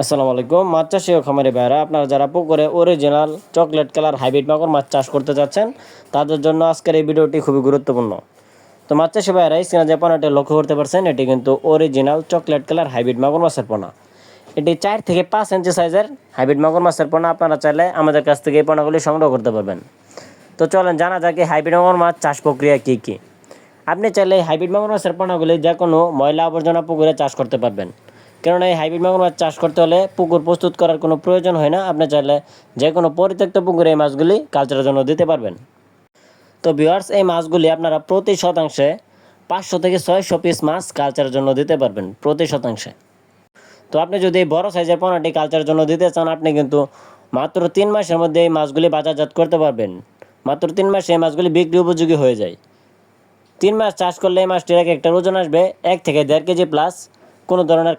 আসসালামু আলাইকুম। মাছ চাষি ও খামারি ভাইরা, আপনারা যারা পুকুরে অরিজিনাল চকলেট কালার হাইব্রিড মাগুর মাছ চাষ করতে যাচ্ছেন তাদের জন্য আজকের এই ভিডিওটি খুবই গুরুত্বপূর্ণ। তো মাছ চাষি ভাইরা, স্ক্রিনে যে পোনাটি লক্ষ্য করতে পারছেন এটি কিন্তু অরিজিনাল চকলেট কালার হাইব্রিড মাগুর মাছের পোনা। এটি 4 থেকে 5 ইঞ্চি সাইজের হাইব্রিড মাগুর মাছের পোনা। আপনারা চাইলে আমাদের কাছ থেকে এই পোনাগুলি সংগ্রহ করতে পারবেন। তো চলেন জানা যাক এই হাইব্রিড মাগুর মাছ চাষ প্রক্রিয়া কী কী। আপনি চাইলে এই হাইব্রিড মাগুর মাছের পোনাগুলি যে কোনো ময়লা আবর্জনা পুকুরে চাষ করতে পারবেন। কেননা এই হাইব্রিড মাগুর মাছ চাষ করতে হলে পুকুর প্রস্তুত করার কোনো প্রয়োজন হয় না। আপনি চাইলে যে কোনো পরিত্যক্ত পুকুরে এই মাছগুলি কালচারের জন্য দিতে পারবেন। তো ভিউয়ার্স, এই মাছগুলি আপনারা প্রতি শতাংশে 500 থেকে 600 পিস মাছ কালচারের জন্য দিতে পারবেন প্রতি শতাংশে। তো আপনি যদি এই বড় সাইজের পোনাটি কালচারের জন্য দিতে চান, আপনি কিন্তু মাত্র 3 মাসের মধ্যে এই মাছগুলি বাজারজাত করতে পারবেন। মাত্র 3 মাসে এই মাছগুলি বিক্রি উপযোগী হয়ে যায়। 3 মাস চাষ করলে এই মাছটির এক একটা ওজন আসবে 1 থেকে 1.5 কেজি প্লাস, কোনো ধরনের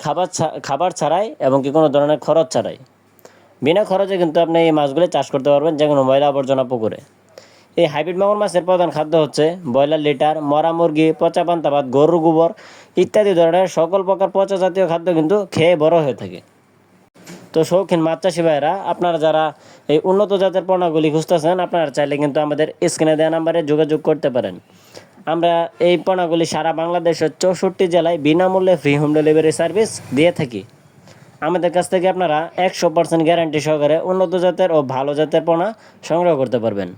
খাবার ছাড়াই এবং কি কোনো ধরনের খরচ ছাড়াই। বিনা খরচে কিন্তু আপনি এই মাছগুলি চাষ করতে পারবেন যে কোনো ময়লা আবর্জনা পুকুরে। এই হাইব্রিড মাগুর মাছের প্রধান খাদ্য হচ্ছে ব্রয়লার লিটার, মরা মুরগি, পচা পান্তা ভাত, গরুর গোবর ইত্যাদি ধরনের সকল প্রকার পচা জাতীয় খাদ্য কিন্তু খেয়ে বড় হয়ে থাকে। তো শৌখিন মাছ চাষি ভাইরা, আপনারা যারা এই উন্নত জাতের পোনাগুলি খুঁজতেছেন, আপনারা চাইলে কিন্তু আমাদের স্ক্রিনে দেওয়া নাম্বারে যোগাযোগ করতে পারেন। আমরা এই পোনাগুলি সারা বাংলাদেশের 64 জেলায় বিনামূল্যে ফ্রি হোম ডেলিভারি সার্ভিস দিয়ে থাকি। আমাদের কাছ থেকে আপনারা 100% গ্যারান্টি সহকারে উন্নত জাতের ও ভালো জাতের পোনা সংগ্রহ করতে পারবেন।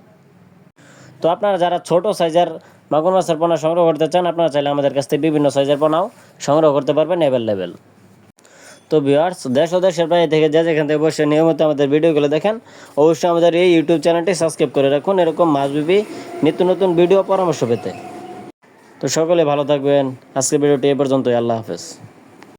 তো আপনারা যারা ছোট সাইজের মাগুর মাছের পোনা সংগ্রহ করতে চান, আপনারা চাইলে আমাদের কাছ থেকে বিভিন্ন সাইজের পোনাও সংগ্রহ করতে পারবেন অ্যাভেলেবেল। তো ভিউয়ার্স, দেশ ও দেশের বাইরে থেকে যেখান থেকে বসে নিয়মিত আমাদের ভিডিওগুলো দেখেন, অবশ্যই আমাদের এই ইউটিউব চ্যানেলটি সাবস্ক্রাইব করে রাখুন এরকম মাছবিবি নিত্য নতুন ভিডিও পরামর্শ পেতে। তো সকলে ভালো থাকবেন। আজকের ভিডিওটি এ পর্যন্তই। আল্লাহ হাফেজ।